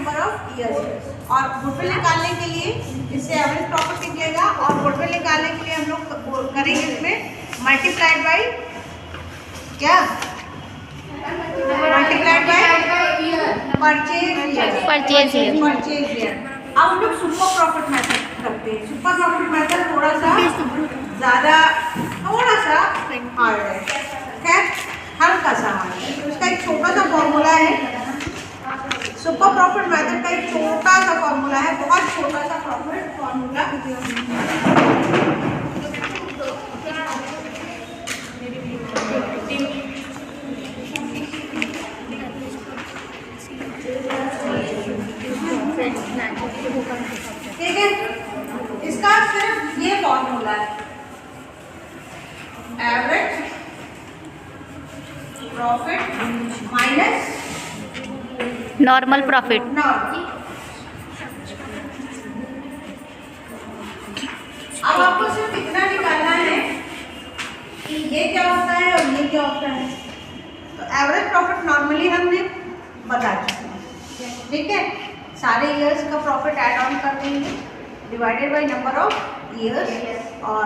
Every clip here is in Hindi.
Number of years. और गुडविल निकालने के लिए इससे एवरेज प्रॉफिट निकलेगा, और गुडविल निकालने के लिए हम लोग करेंगे इसमें मल्टीप्लाइड बाई क्या, मल्टीप्लाइड बाई परचेज ईयर। अब हम लोग सुपर प्रॉफिट मेथड करते हैं। सुपर प्रॉफिट मेथड थोड़ा सा हार्ड है, खैर हल्का सा हार्ड है। तो इसका एक छोटा सा फॉर्मूला है, सुपर प्रॉफिट मेथड का एक छोटा सा फॉर्मूला है, बहुत छोटा सा प्रॉफिट फॉर्मूला। ठीक है, इसका सिर्फ ये फॉर्मूला है, average profit minus normal profit. अब आपको सिर्फ इतना निकालना है कि ये क्या होता है और ये क्या होता है। तो एवरेज प्रॉफिट नॉर्मली हमने बता चुके हैं, ठीक है। सारे ईयर्स का प्रॉफिट ऐड ऑन कर देंगे divided by number of years, और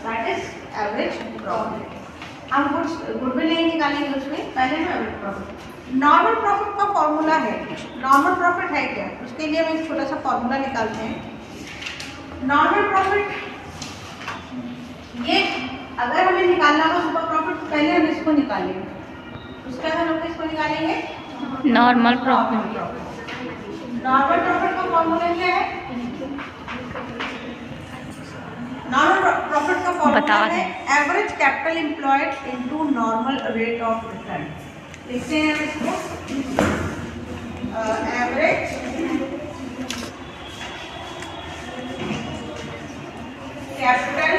दैट इज एवरेज प्रॉफिट। हम गुडविल नहीं निकालेंगे उसमें, पहले हम एवरेज प्रॉफिट। नॉर्मल प्रॉफिट का फॉर्मूला है, नॉर्मल प्रॉफिट है क्या, उसके लिए हम एक छोटा सा फॉर्मूला निकालते हैं। नॉर्मल प्रॉफिट ये अगर हमें निकालना हो सुपर प्रॉफिट, तो पहले हम इसको निकालेंगे, उसके बाद हम लोग इसको निकालेंगे नॉर्मल प्रॉफिट। नॉर्मल प्रॉफिट का फॉर्मूला क्या है, नॉर्मल प्रॉफिट का फॉर्मूला है average capital employed into normal rate of return. लिखते हैं इसको, average capital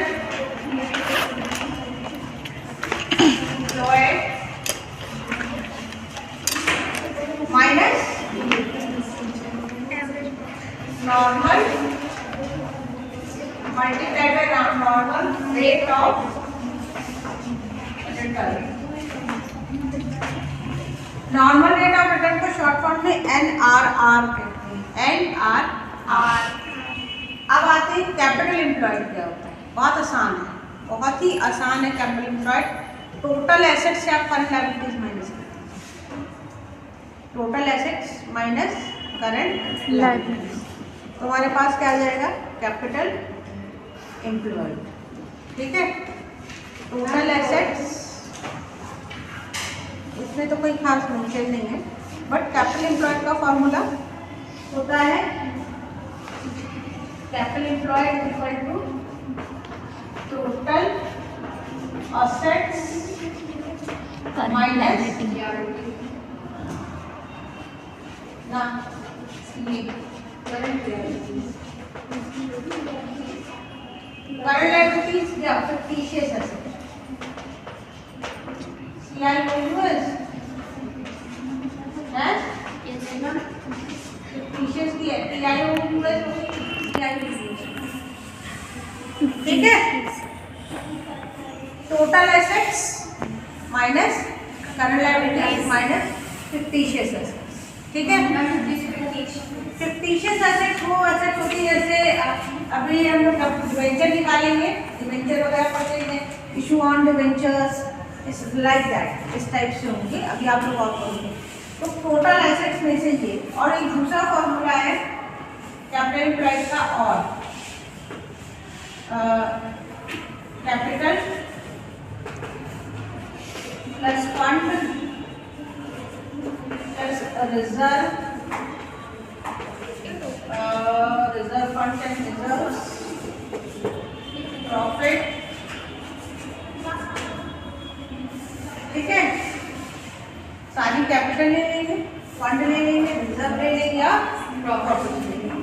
employed minus normal multiplied by normal rate of return. Normal rate of return को शॉर्ट फॉर्म में NRR कहते हैं, NRR। अब आते हैं कैपिटल एम्प्लॉयड क्या होता है। बहुत आसान है, बहुत ही आसान है कैपिटल एम्प्लॉयड। टोटल एसेट्स से आप करंट लायबिलिटीज माइनस करते हैं, total assets minus current liabilities, तो हमारे पास क्या आ जाएगा, कैपिटल एम्प्लॉयड। ठीक है, टोटल एसेट्स, इसमें तो कोई खास मेंशन नहीं है, बट कैपिटल एम्प्लॉयड का फॉर्मूला होता है capital employed equal to total assets minus ना ये करंट लायबिलिटीज या फिक्टिशियस एसेट। CI values है ना, फिक्टिशियस की है, TI values, ठीक है। Total assets minus current liabilities minus fictitious assets, ठीक है। फिक्टिशियस एसेट्स वो एसेट्स होती है जैसे अभी हम लोग डिवेंचर निकालेंगे, डिवेंचर वगैरह पढ़ेंगे, इशू ऑन डिवेंचर्स, इस लाइक दैट, इस टाइप से होंगे, अभी आप लोग और पढ़ेंगे। तो टोटल एसेट्स में से ये, और एक दूसरा फॉर्मूला है कैपिटल एम्प्लॉयड का, और capital plus fund plus reserve fund and reserves, profit, ठीक है। सारी कैपिटल ले लेंगे, फंड ले लेंगे, रिजर्व ले लेंगे या प्रॉफिट ले लेंगे।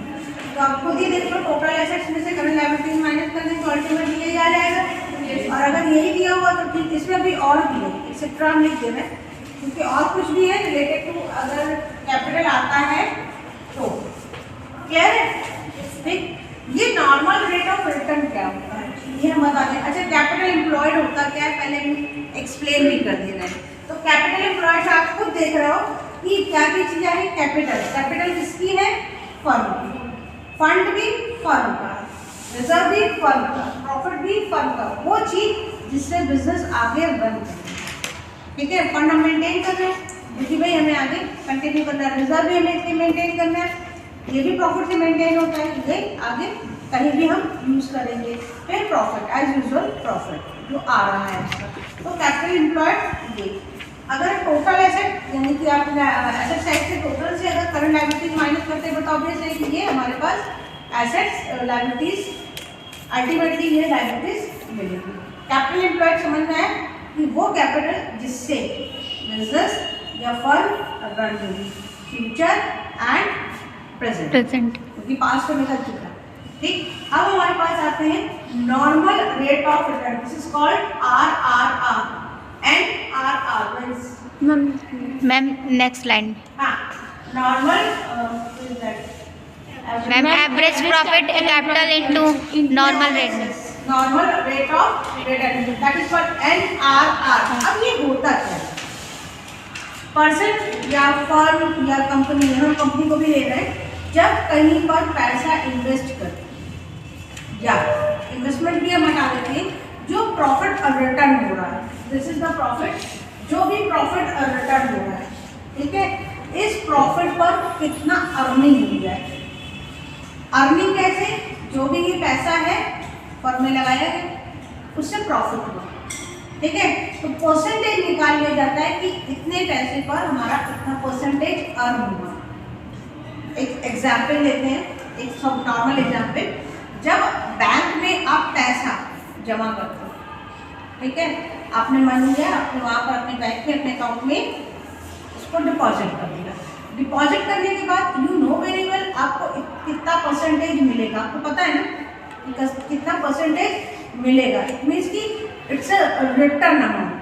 तो आप खुद ही देख लो, टोटल एसेट्स में से करंट लायबिलिटीज माइनस करने तो अल्टीमेटली यही आ जाएगा। और अगर यही दिया हुआ तो ठीक, इसमें भी और भी है, एक्सेट्रा हम लिख दे रहे हैं, क्योंकि और कुछ भी है रिलेटेड टू अगर कैपिटल आता है तो। क्लियर है, ठीक। ये नॉर्मल रेट ऑफ रिटर्न क्या होता है ये हम बता दें। अच्छा, कैपिटल एम्प्लॉयड होता क्या है पहले हम एक्सप्लेन भी कर दे रहे हैं। तो कैपिटल एम्प्लॉयड आप खुद देख रहे हो कि क्या क्या चीज़ें हैं। कैपिटल, कैपिटल किसकी है, फर्म की, फंड भी फर्म का, रिजर्व भी फर्म का, प्रॉफिट भी फर्म का, वो चीज जिससे बिजनेस आगे रन करे। ठीक है, फंड हम मेंटेन कर रहे हैं क्योंकि भाई हमें आगे कंटिन्यू करना है, रिजर्व भी हमें इसलिए मेंटेन करना है, ये भी प्रॉफिट से मेंटेन होता है, ये आगे कहीं भी हम यूज करेंगे। फिर प्रॉफिट एज यूजुअल प्रॉफिट जो आ रहा है आपका, तो कैपिटल एम्प्लॉयड ये। अगर टोटल एसेट यानी कि आप एसेट साइड से टोटल से अगर करंट लायबिलिटीज माइनस करते हैं तो ऑब्वियस है कि ये हमारे पास एसेट्स लायबिलिटीज अल्टीमेटली ये लायबिलिटीज मिलेगी। कैपिटल एम्प्लॉयड समझना है कि वो कैपिटल जिससे बिजनेस या फर्म रन होगी, फ्यूचर एंड प्रेजेंट, क्योंकि पास्ट में निकल चुका है। ठीक, अब हमारे पास आते हैं normal rate of return, this is called RRR, NRR। Ma'am next line. हाँ, normal ma'am average profit capital into normal rate, normal rate of return, that is called NRR। अब ये होता क्या है? पर्सन या फर्म या कंपनी, हम कंपनी को भी ले रहे हैं, जब कहीं पर पैसा इन्वेस्ट करते या इन्वेस्टमेंट भी हम हटा देते हैं, जो प्रॉफिट और रिटर्न हो रहा है, दिस इज द प्रॉफिट, जो भी प्रॉफिट और रिटर्न हो रहा है, ठीक है, इस प्रॉफिट पर कितना अर्निंग हुई है। अर्निंग कैसे? जो भी ये पैसा है फर्म में लगाया है उससे प्रॉफिट हुआ, ठीक है, तो परसेंटेज निकाल लिया जाता है कि इतने पैसे पर हमारा कितना परसेंटेज अर्न हुआ। एक एग्जाम्पल लेते हैं, एक सब नॉर्मल एग्जाम्पल, जब बैंक में आप पैसा जमा करते हो, ठीक है, आपने मान लिया आपने वहाँ पर अपने बैंक में अपने अकाउंट में उसको डिपॉजिट कर दिया, डिपॉजिट करने के बाद यू नो वेरी वेल आपको कितना परसेंटेज मिलेगा, आपको पता है ना कितना परसेंटेज मिलेगा। इट मीन्स कि इट्स अ रिटर्न अमाउंट,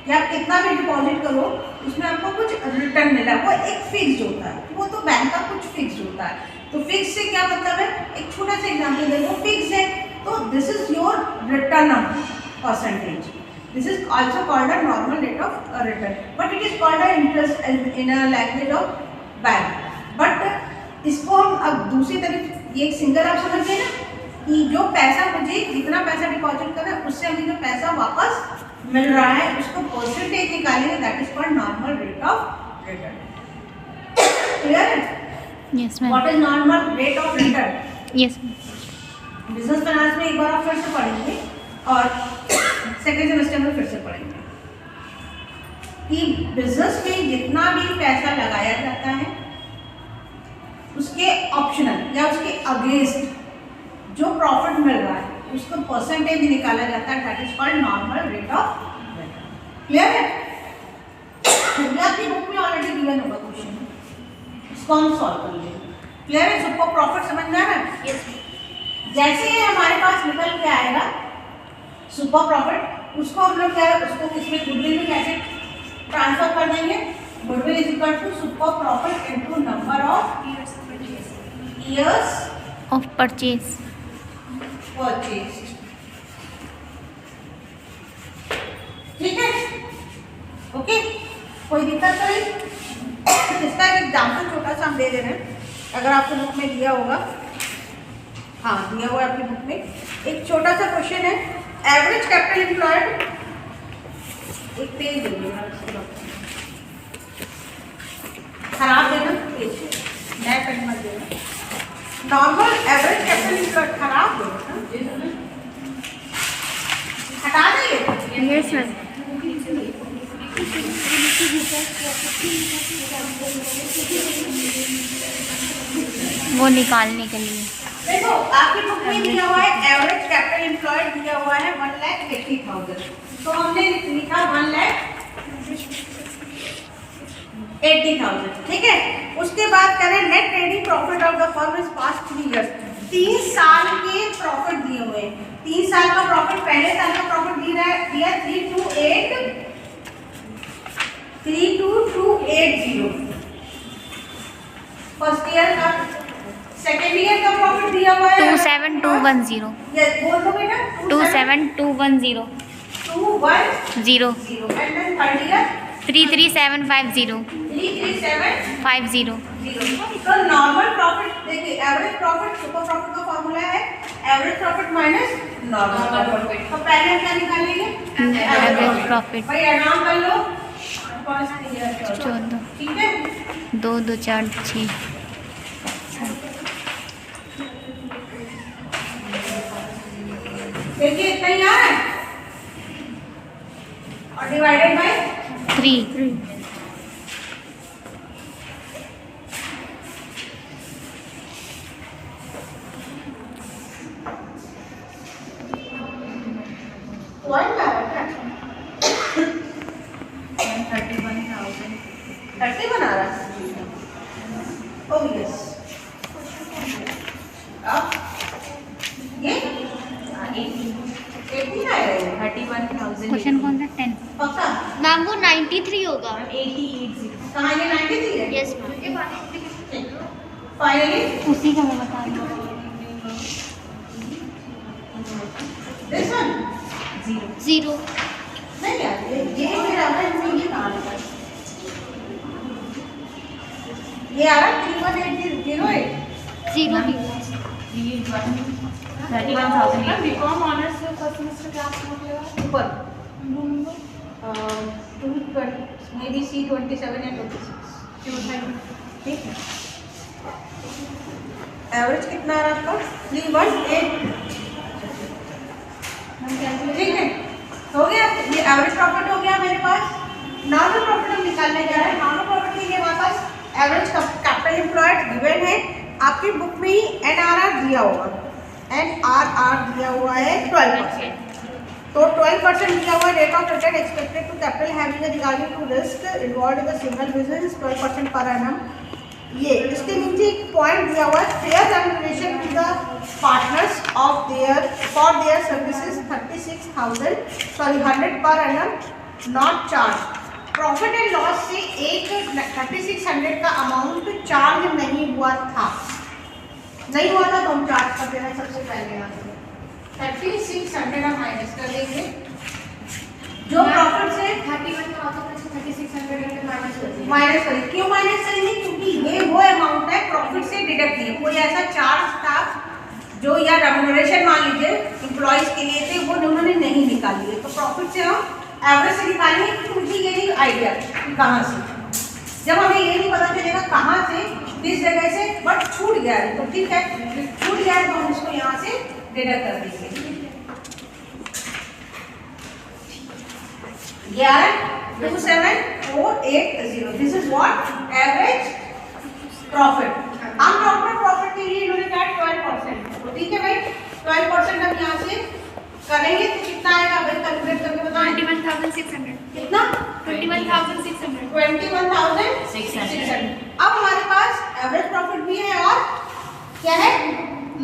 कि आप कितना भी डिपॉजिट करो उसमें आपको कुछ रिटर्न मिला, वो एक फिक्स्ड होता है, वो तो बैंक का कुछ फिक्स्ड होता है। तो फिक्स से क्या मतलब है? एक छोटा सा एग्जाम्पल दे दो, फिक्स है तो this is your return percentage, this is also called a normal rate of return, but it is called a interest in a language of bank. But इसको हम अब दूसरी तरफ, ये एक सिंगल आप समझ गए ना कि जो पैसा मुझे जितना पैसा डिपॉजिट करा उससे हमें जो पैसा वापस मिल रहा है उसको परसेंटेज निकालेंगे, that is called normal rate of return. Clear है? Yes ma'am. What is normal rate of return? Yes, business finance में एक बार आप फिर से पढ़ेंगे और सेकेंड सेमेस्टर में फिर से पढ़ेंगे कि बिजनेस में जितना भी पैसा लगाया जाता है उसके ऑप्शनल या उसके अगेंस्ट जो प्रॉफिट मिल रहा है उसको परसेंटेज निकाला जाता है, that is called normal rate of return. Clear है? ये आपकी बुक में ऑलरेडी गिवन होगा क्वेश्चन, इसको हम सॉल्व कर लेंगे। क्लियर है? सबको प्रॉफिट समझ में आ रहा है? यस। जैसे ही हमारे पास निकल के आएगा सुपर प्रॉफिट, उसको हम लोग क्या है, उसको किसमें गुडविल में कैसे ट्रांसफर कर देंगे? Goodwill is equal to super profit into number of years of purchase. Purchase. ठीक है? ओके, कोई दिक्कत तो नहीं? इसका एक एग्जाम्पल छोटा सा हम दे दे रहे हैं, अगर आपको बुक में दिया होगा, हाँ दिया हुआ है आपकी बुक में, एक छोटा सा क्वेश्चन है, एवरेज कैपिटल एम्प्लॉयड, एक पेज देना, खराब देना पेज, नया पेन मत देना, नॉर्मल एवरेज कैपिटल एम्प्लॉयड खराब देना, हटा देंगे। Yes ma'am. वो निकालने के लिए देखो आपकी बुक में दिया हुआ है एवरेज कैपिटल एम्प्लॉयड दिया हुआ है 1,80,000, तो हमने लिखा 1,80,000, ठीक है। उसके बाद करें net trading profit of the firm is past 3 years, 3 साल के प्रॉफिट दिए हुए हैं, 3 साल का प्रॉफिट, पहले साल का प्रॉफिट दिया 3280, फर्स्ट ईयर का, सेकेंड ईयर का प्रॉफिट दिया हुआ है 27210। ये बोल दो बेटा, 27210 210 एंड देन थर्ड ईयर 33750 33750, 0। तो नॉर्मल प्रॉफिट देखिए, एवरेज प्रॉफिट सुपर प्रॉफिट का फॉर्मूला है average profit minus normal profit. तो पहले हम क्या निकालेंगे? Average profit. भाई एडवांस कर लो, 14, ठीक है। 2 2 4 6 देखिए इतना ही आ रहा है और डिवाइडेड बाय 3। वन आ रहा है, 31 आ रहा है। ओह यस, अब ये 18 आएगा ये। 31,000 क्वेश्चन कौन सा? 10। पक्का? मैम वो 93 होगा। 80 कहाँ ये 93 है? यस मैम, फाइनली उसी का मैं बता रही हूँ। दिस वन 0 नहीं यार, ये मेरा है, ये कहाँ लिखा है? ये आ रहा है 31,808। 0 भी 31,000 बीकॉम ऑनर्स फर्स्ट सेमेस्टर क्या मतलब ऊपर 220 मे बी C27 या 26, ठीक है। एवरेज कितना आ रहा है आपका? 318, ठीक है। हो गया, ये एवरेज प्रॉफिट हो गया मेरे पास। नॉर्मल प्रॉफिट हम निकालने जा रहे हैं। नॉर्मल प्रॉफिट के लिए हमारे पास एवरेज कैपिटल एम्प्लॉयड गिवन है, आपकी बुक में ही NRR दिया होगा, NRR दिया हुआ है 12%। तो 12% दिया हुआ है, rate of return expected to capital having regarding to risk involved in the single business 12% per annum. ये इसके नीचे एक पॉइंट दिया हुआ है, fair remuneration to the partners of their for their services 100 per annum not charge. Profit and loss से एक 3600 का अमाउंट चार्ज नहीं हुआ था, नहीं हुआ था तो हम चार्ज कर देना सबसे पहले यहाँ से 3600 हम माइनस कर देंगे। जो प्रॉफिट से 31,3600 माइनस करेंगे। क्यों माइनस करेंगे? क्योंकि ये वो अमाउंट है प्रॉफिट से डिडक्ट नहीं, कोई ऐसा चार्ज था जो या रेम्युनरेशन मान लीजिए एम्प्लॉइज के लिए थे, वो उन्होंने नहीं निकाल लिए। तो प्रॉफिट से हम एवरेज से निकालेंगे, क्योंकि मुझे ये नहीं आइडिया कि कहाँ से, जब हमें ये नहीं पता चलेगा कहाँ से, किस जगह से, बट छूट गया है तो ठीक है, छूट गया है तो हम इसको यहाँ से डिडक्ट कर देंगे। ये आ रहा है 27,480। This is what average profit. हम नॉर्मल प्रॉफिट के लिए इन्होंने कहा 12%, तो ठीक है भाई 12% हम यहाँ से करेंगे तो कितना आएगा भाई, कैलकुलेट करके बताएं। 21,600 कितना? 21,600 21,600। अब हमारे पास एवरेज प्रॉफिट भी है और क्या है,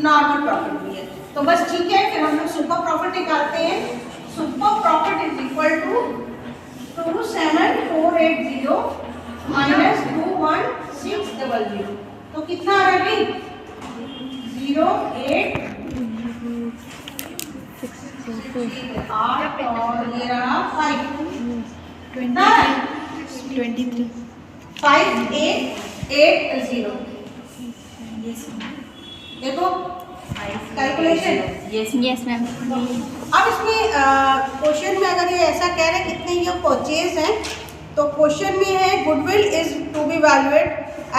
नॉर्मल प्रॉफिट भी है। तो बस ठीक है, फिर हम लोग सुपर प्रॉफिट निकालते हैं। Super profit is equal to 27,480 minus 21,600। तो कितना आ रहा है भाई? 08 8 और ये रहा 5, 23 5880। देखो कैलकुलेशन। Yes ma'am. अब इसमें क्वेश्चन में अगर ये ऐसा कह रहे हैं कितने ये परचेज हैं, तो क्वेश्चन में है goodwill is to be valuate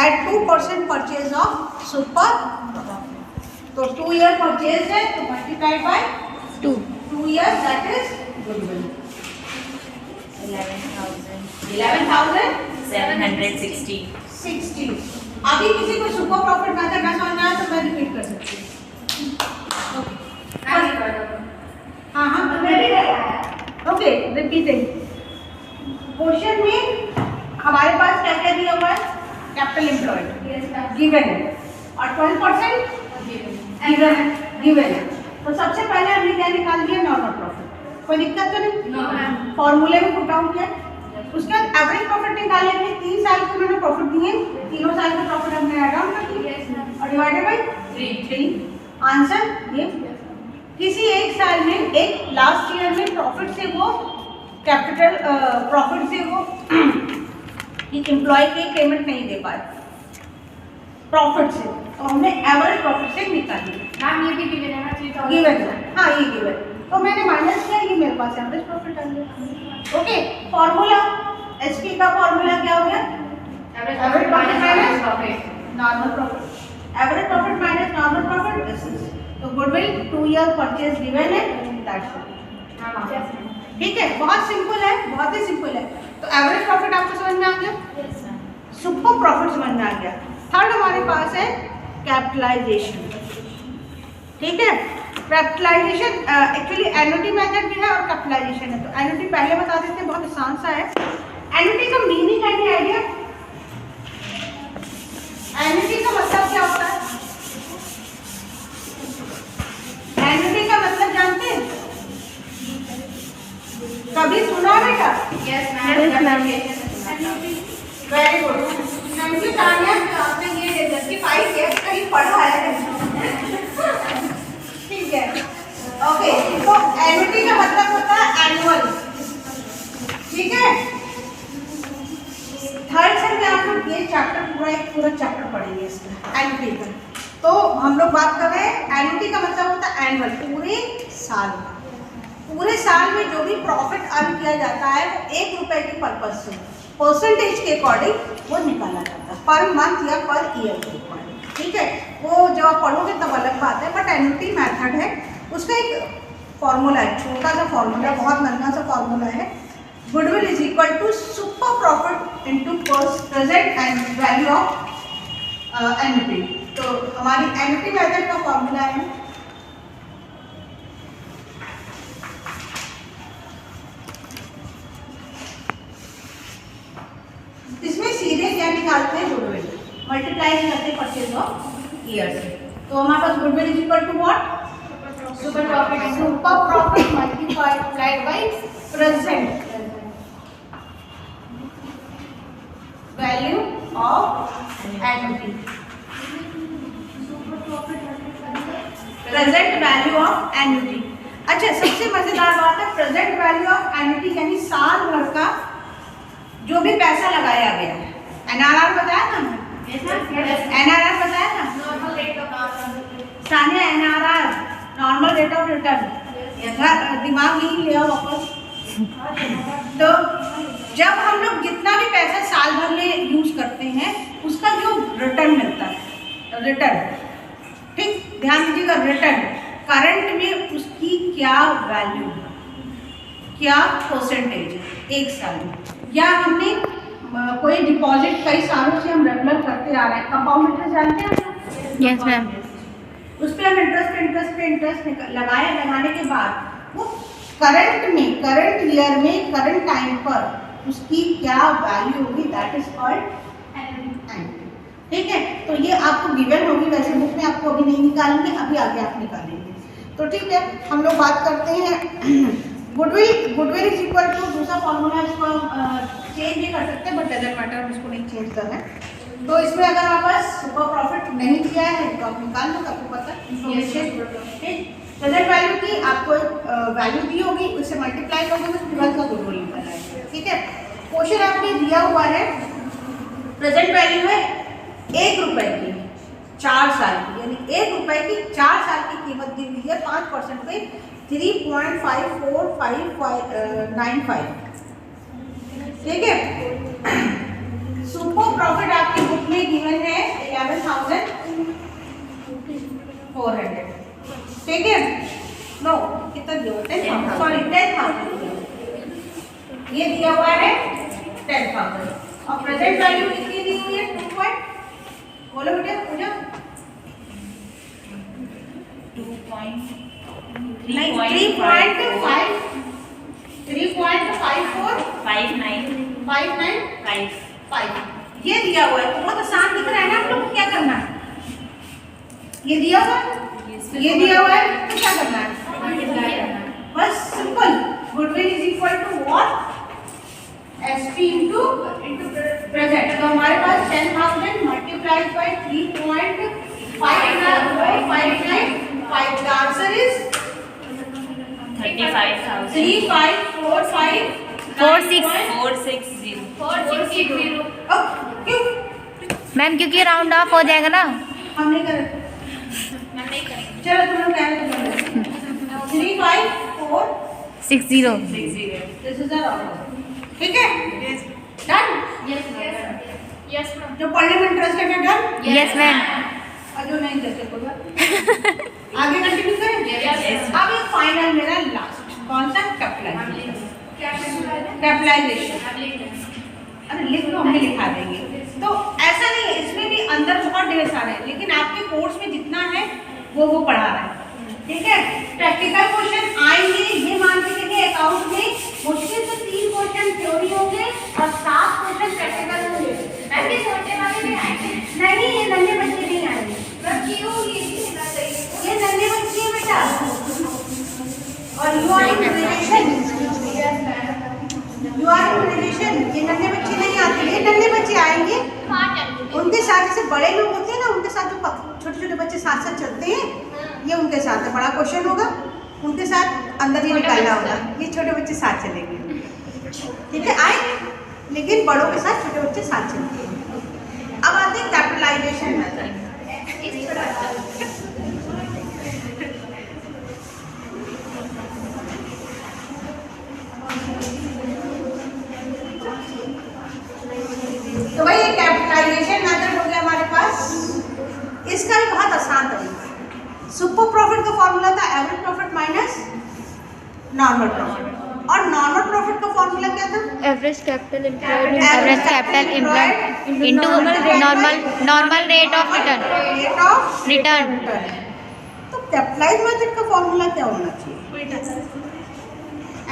at 2% purchase of super. तो 2 ईयर परचेज है तो multiplied by 2 years, that is goodwill 11,760। अभी किसी को सुपर प्रॉफिट मेथड ना समझ में आया तो मैं रिपीट कर सकती हूँ। हाँ ओके, रिपीटिंग। क्वेश्चन में हमारे पास क्या क्या दिया हुआ है, कैपिटल एम्प्लॉयड गिवन है और 12% गिवन है। तो सबसे पहले हमने क्या निकाल दिया, नॉर्मल प्रॉफिट। कोई दिक्कत तो नहीं, फॉर्मूले में पुट डाउन किया। उसके बाद एवरेज प्रॉफिट निकालेंगे, 3 साल के उन्होंने प्रॉफिट दिए, तीनों साल का प्रॉफिट हमने ऐड ऑन कर दिया और डिवाइडेड बाय 3। आंसर ये, किसी एक साल में, एक लास्ट ईयर में प्रॉफिट से वो कैपिटल प्रॉफिट से वो एक एम्प्लॉय की पेमेंट नहीं दे पाए, प्रॉफिट से, तो हमने एवरेज प्रॉफिट से निकाली। मैम ये भी गिवन है ना 3000 गिवन है, हाँ ये गिवन, तो मैंने माइनस किया, ये मेरे पास एवरेज प्रॉफिट आ गया। ओके, फॉर्मूला एचपी का फॉर्मूला क्या हो गया? Average profit minus normal profit, average profit minus normal profit, this is, तो गुडविल 2 ईयर परचेज गिवन है, दैट्स इट। ठीक है, बहुत सिंपल है, बहुत ही सिंपल है। तो एवरेज प्रॉफिट आपको समझ में आ गया, सुपर प्रॉफिट समझ में आ गया। थर्ड हमारे पास है कैपिटलाइजेशन। ठीक है, कैपिटलाइजेशन एक्चुअली एन्युटी मेथड भी है और कैपिटलाइजेशन है। तो एन्युटी पहले बता देते हैं, बहुत आसान सा है। एन्युटी का मीनिंग है, आइडिया एन्युटी का मतलब क्या होता है? एन्युटी का मतलब जानते हैं? कभी सुना बेटा? Yes Yes, ma'am. Very good, thank you Tania, आपने ये जस्टिफाई किया, कहीं पढ़ा है। ठीक है, ओके, तो एन्युटी का मतलब होता है एनुअल। ठीक है, थर्ड सेम में आप लोग ये चैप्टर एक पूरा चैप्टर पढ़ेंगे इसका, एन्युटी का। तो हम लोग बात कर रहे हैं, एन्युटी का मतलब होता है एनुअल, पूरे साल। पूरे साल में जो भी प्रॉफिट अर्न किया जाता है वो 1 रुपए के पर्पज से, परसेंटेज के अकॉर्डिंग वो निकाला जाता है, पर मंथ या पर ईयर के अकॉर्डिंग। ठीक है, वो जब आप पढ़ोगे तब अलग बात है, बट एन्युटी मेथड है, उसका एक फॉर्मूला है, छोटा सा फॉर्मूला, बहुत नन्हा सा फॉर्मूला है। Goodwill is equal to super profit into present and value of annuity. तो हमारी एन्युटी मेथड का फॉर्मूला है, इसमें सीधे क्या निकालते हैं? गुडविल मल्टीप्लाई करते हैं परचेज ऑफ ईयर से। तो हमारे पास goodwill is equal to what? Super profit. Super profit multiplied by present value of annuity, present value of annuity. अच्छा, सबसे मजेदार बात है, प्रेजेंट वैल्यू ऑफ एन्युटी यानी साल भर का जो भी पैसा लगाया गया है। एनआरआर बताया ना, एनआरआर बताया ना, नॉर्मल रेट का Sania, NRR normal rate of return, दिमाग नहीं लिया वापस। तो जब हम लोग जितना भी पैसा साल भर में यूज करते हैं उसका जो रिटर्न मिलता है, रिटर्न, ठीक ध्यान दीजिएगा, रिटर्न करंट में उसकी क्या वैल्यू है, क्या परसेंटेज है एक साल में, या हमने कोई डिपॉजिट कई सालों से हम रेगुलर करते आ रहे हैं, कंपाउंड इंटरेस्ट जानते हैं? Yes ma'am. उस पर हम इंटरेस्ट लगाने के बाद वो करंट में, करंट ईयर में, करंट टाइम पर उसकी क्या वैल्यू होगी, दैट इज कॉल्ड एन्युटी। ठीक है, तो ये आपको गिवन होगी, वैसे बुक में आपको अभी नहीं निकालेंगे, अभी आगे आप निकालेंगे। तो ठीक है, हम लोग बात करते हैं गुडविल इज इक्वल टू, दूसरा फॉर्मूला इसको चेंज नहीं कर सकते, बट डजंट मैटर, हम इसको नहीं चेंज करना है। तो इसमें अगर आप बस सुपर प्रॉफिट नहीं किया है तो आप निकाल लो, आपको पता है। प्रेजेंट वैल्यू की आपको वैल्यू दी होगी, उससे मल्टीप्लाई करोगे तो ट्वेल्थ का गुडविल निकल आएगा। ठीक है, क्वेश्चन आपने दिया हुआ है, प्रेजेंट वैल्यू है 1 रुपए की 4 साल की, यानी 1 रुपए की 4 साल की कीमत दी हुई है, 5% पे 3.54595। ठीक है, सुपर प्रॉफिट आपकी बुक में गिवन है 11,400। ठीक है, नो कितना दिया हुआ, 10,000, सॉरी 10,000 ये दिया हुआ है 10,000, और प्रेजेंट वैल्यू कितनी दी हुई है? 2 पॉइंट, बोलो बेटा पूजा, 3.5459 ये दिया हुआ है। तो बहुत आसान दिख रहा है ना आप लोग, क्या करना है? ये दिया हुआ है, ये दिया हुआ है, तो क्या करना है? बस simple, goodwill is equal to what? SP into present. तो हमारे पास 10,000 multiplied by 3.595, the answer is 35,460। 4660। क्यों मैम क्योंकि राउंड ऑफ हो जाएगा ना। हम नहीं करेंगे। चलो तुम लोग कह रहे हो 3 5 4 6 0। दिस इज द ठीक है डन। Yes, ma'am. जो पढ़ने में इंटरेस्टेड है डन। Yes ma'am. और जो नहीं इंटरेस्टेड होगा आगे कंटिन्यू करें। अब ये फाइनल मेरा लास्ट कौन सा कैपिटलाइजेशन। अरे लिख लो हम भी लिखा देंगे। तो ऐसा नहीं है, इसमें भी अंदर बहुत ढेर सारे हैं, लेकिन आपके कोर्स में जितना है वो पढ़ा रहा है। ठीक है, प्रैक्टिकल क्वेश्चन आएंगे, ये मान के चलिए अकाउंट में मुश्किल से 3 क्वेश्चन थ्योरी होंगे और 7 क्वेश्चन प्रैक्टिकल होंगे। मैम ये छोटे वाले में आएंगे। नहीं, ये नन्हे बच्चे नहीं आएंगे। मैम क्यों ये नहीं होना चाहिए? ये नन्हे बच्चे हैं बेटा, और you are in relation, you are in relation. ये नन्हे बच्चे नहीं आते, ये नन्हे बच्चे आएंगे। उनके साथ जैसे बड़े लोग होते हैं ना, उनके साथ जो छोटे छोटे बच्चे साथ साथ चलते हैं, ये उनके साथ है। बड़ा क्वेश्चन होगा, उनके साथ अंदर ये निकालना होगा। ये छोटे बच्चे साथ चलेंगे। ठीक है, आए, लेकिन बड़ों के साथ छोटे बच्चे साथ चलते हैं। अब आते हैं कैपिटलाइजेशन मेथड। तो भाई ये कैपिटलाइजेशन मेथड हो गया हमारे पास। इसका भी बहुत आसान तरीका है। सुपर प्रॉफिट का फॉर्मूला था average profit minus normal profit, और नॉर्मल प्रॉफिट का फॉर्मूला क्या था? Average capital employed into normal rate of return. तो कैपिटलाइज मेथड का फॉर्मूला क्या होना चाहिए?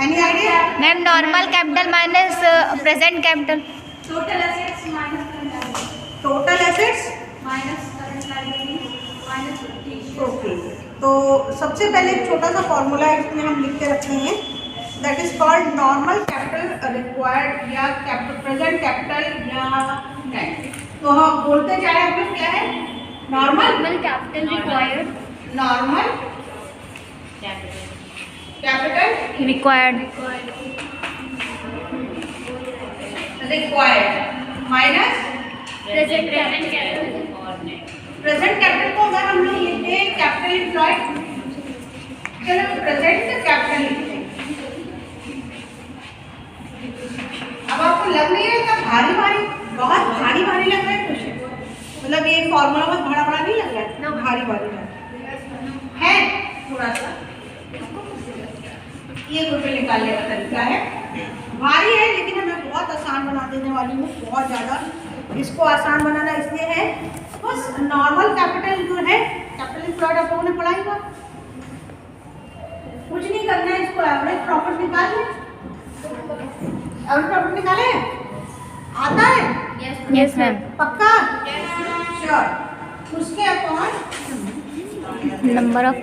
Any idea? Ma'am normal capital minus present capital. Total assets minus current liability total assets minus current liability minus depreciation. Okay, तो सबसे पहले एक छोटा सा फॉर्मूला है, इसमें हम लिख के रखे हैं, that is called normal capital required या प्रेजेंट कैपिटल या नेट। तो हम बोलते जा रहे हैं हम लोग क्या है? Normal capital required, normal capital required required minus present capital. Present capital को अगर हम लोग लिखते हैं कैपिटल एम्प्लॉयड, चलो प्रेजेंट कैपिटल लिखते हैं। अब आपको लग नहीं रहा था भारी भारी, बहुत भारी भारी लग रहा है क्वेश्चन? मतलब ये फॉर्मूला बहुत बड़ा बड़ा नहीं लग रहा है ना, भारी भारी लग है थोड़ा सा। ये क्वेश्चन निकालने का तरीका है, भारी है लेकिन मैं बहुत आसान बना देने वाली हूँ, बहुत ज़्यादा। इसको आसान बनाना इसलिए है, बस नॉर्मल कैपिटल जो है कैपिटल एम्प्लॉयड आप लोगों ने पढ़ा ही होगा, कुछ नहीं करना है, इसको एवरेज प्रॉफिट निकाल लें। एवरेज प्रॉफिट निकाले, आता है? Yes ma'am. पक्का? श्योर। उसके अपॉन नंबर ऑफ,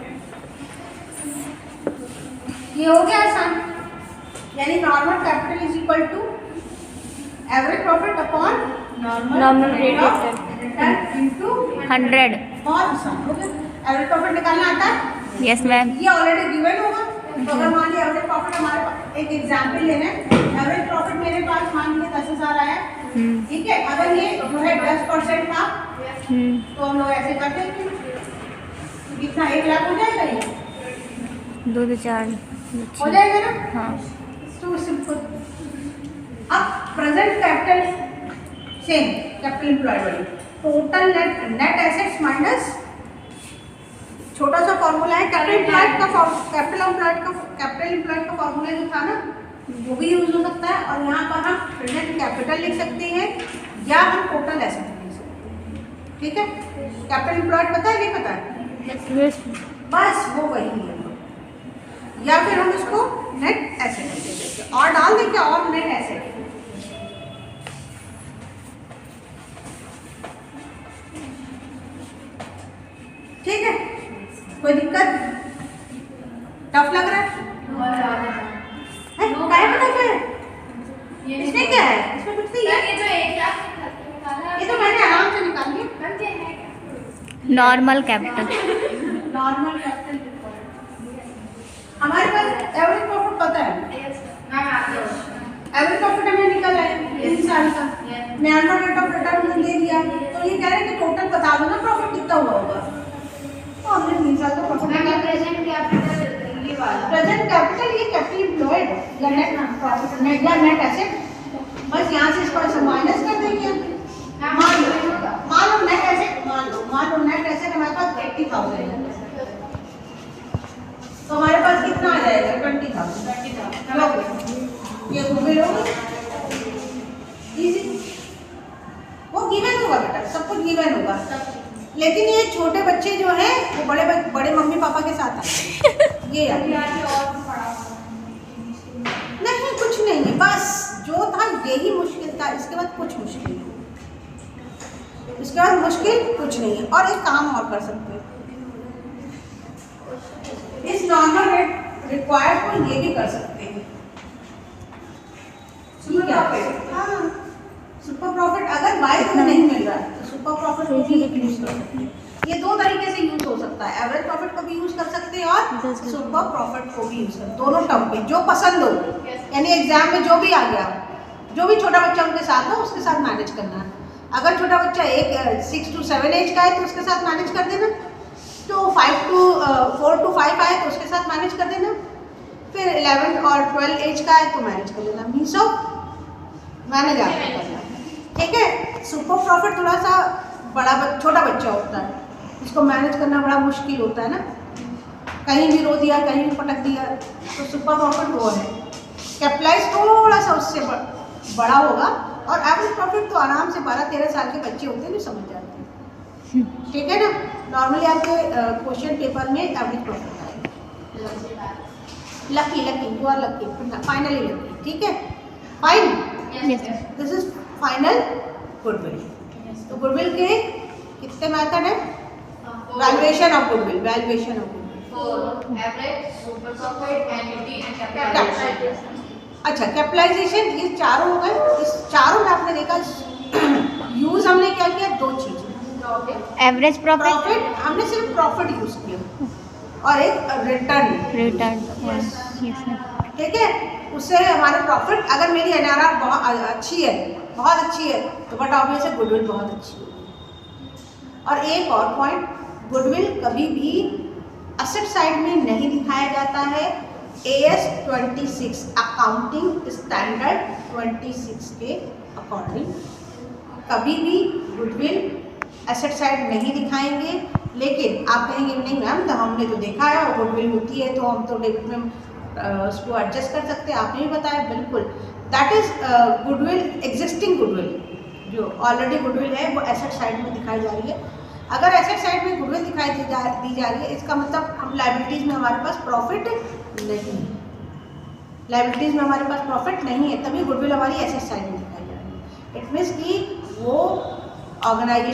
ये हो गया आसान, यानी normal capital is equal to average profit upon normal rate of return into 100। बहुत आसान हो गया। एवरेज प्रॉफिट निकालना आता है? Yes ma'am. ये ऑलरेडी गिवन होगा। तो अगर मान लिया एवरेज प्रॉफिट हमारे पास, एक एग्जांपल लेना है, एवरेज प्रॉफिट मेरे पास मान लीजिए 10,000 आया, ठीक है। अगर ये जो है 10% था, तो हम लोग ऐसे करते हैं, कितना 1 लाख हो जाएगा, ये 2 से 4 हो जाएगा ना? हाँ। Too simple. अब present capital same capital employed वाली, टोटल नेट एसेट्स माइनस, छोटा सा फॉर्मूला है कैपिटल एम्प्लॉयड का, कैपिटल एम्प्लॉयड का फॉर्मूला जो था ना, वो भी यूज हो सकता है। और यहाँ पर हम प्रेजेंट कैपिटल लिख सकते हैं या हम टोटल एसेट लिख सकते हैं। ठीक है, कैपिटल एम्प्लॉयड पता है नहीं पता है? बस वो वही है, या फिर हम इसको नेट एसेट लिख देते हैं, और डाल देंगे और नेट एसेट। ठीक है, कोई दिक्कत? टफ लग रहा है? क्या है पता क्या है? इसमें क्या है? इसमें कुछ नहीं है। ये जो 1 लाख निकाला है, ये तो मैंने आराम से निकाल लिया। Normal capital. नॉर्मल कैपिटल हमारे पास एवरेज प्रॉफिट पता है, मैम आते हैं। एवरेज प्रॉफिट हमें निकल आया 3 साल का। 99 रेट ऑफ रिटर्न दे दिया, तो ये कह रहे हैं कि टोटल बता दो ना प्रॉफिट कितना हुआ होगा। तो हमने 3 साल का प्रॉफिट निकाला। प्रेजेंट कैपिटल ये वाला प्रेजेंट कैपिटल ये कैपिटल एम्प्लॉयड या नेट प्रॉफिट नेट या नेट एसेट, बस यहाँ से इसको ऐसे माइनस कर देंगे। मान लो नेट एसेट, मान लो नेट एसेट हमारे पास 80,000 है, तो हमारे पास कितना आ जाएगा 20,000। ये गुडविल होगा, इजी, वो गिवन होगा बेटा, सब कुछ गिवन होगा। लेकिन ये छोटे बच्चे जो हैं वो बड़े मम्मी पापा के साथ आते हैं। ये यार नहीं, कुछ नहीं है, बस जो था यही मुश्किल था, इसके बाद कुछ मुश्किल नहीं, इसके बाद मुश्किल कुछ नहीं है। और एक काम और कर सकते हैं, इस नॉर्मल रेट रिक्वायर्ड को ये भी कर सकते हैं, सुपर प्रॉफिट। हाँ, सुपर प्रॉफिट अगर बाय को नहीं मिल रहा है तो सुपर प्रॉफिट को भी यूज कर सकते हैं। ये दो तरीके से यूज हो सकता है, एवरेज प्रॉफिट को भी यूज कर सकते हैं और सुपर प्रॉफिट को भी यूज कर, दोनों टर्म पे जो पसंद हो। यानी एग्जाम में जो भी आ गया, जो भी छोटा बच्चा उनके साथ हो उसके साथ मैनेज करना है। अगर छोटा बच्चा 6 to 7 एज का है तो उसके साथ मैनेज कर देना, तो 4 to 5 आए तो उसके साथ मैनेज कर देना, फिर 11 और 12 एज का है तो मैनेज कर लेना। मीन्स ऑफ मैनेज आपको करना है, ठीक है। सुपर प्रॉफिट थोड़ा सा छोटा बच्चा होता है, इसको मैनेज करना बड़ा मुश्किल होता है ना, कहीं भी रो दिया, कहीं भी पटक दिया, तो सुपर प्रॉफिट वो है। कैपिटलाइज थोड़ा सा उससे बड़ा होगा, और एवरेज प्रॉफिट तो आराम से 12-13 साल के बच्चे होते हैं जो समझ जाते हैं, ठीक है ना। नॉर्मली आपके क्वेश्चन पेपर में एवरेज प्रॉफिट आएगा। Lucky you are lucky, finally lucky, ठीक है। Fine, this is final goodwill. तो गुडविल के कितने मेथड है? Valuation of goodwill, valuation of goodwill, average, super profit, annuity and capitalisation. अच्छा, कैपिटलाइजेशन, ये चारों हो गए। इस चारों में आपने देखा यूज हमने क्या किया, दो चीजें, एवरेज प्रॉफिट, हमने सिर्फ प्रॉफिट यूज किया, और एक रिटर्न, ठीक है। उससे हमारे प्रॉफिट, अगर मेरी एनआरआर बहुत अच्छी है तो बट ऑब्वियस है गुडविल बहुत अच्छी है। और एक और पॉइंट, गुडविल कभी भी असेट साइड में नहीं दिखाया जाता है। AS 26 अकाउंटिंग स्टैंडर्ड 26 के अकॉर्डिंग कभी भी गुडविल एसेट साइड नहीं दिखाएंगे। लेकिन आप कहेंगे नहीं मैम, तो हमने तो देखा है और गुडविल होती है तो हम तो डेबिट में उसको एडजस्ट कर सकते हैं। आपने भी बताया, बिल्कुल, that is goodwill, existing goodwill, जो ऑलरेडी गुडविल है वो एसेट साइड में दिखाई जा रही है। अगर एसेट साइड में गुडविल दिखाई दी जा रही है, इसका मतलब हम लायबिलिटीज़ में हमारे पास प्रॉफिट नहीं है, लायबिलिटीज़ में हमारे पास प्रॉफिट नहीं है, तभी गुडविल हमारी एसेट साइड में दिखाई जा रही है। इट मीन्स कि वो ऑर्गेनाइजेशन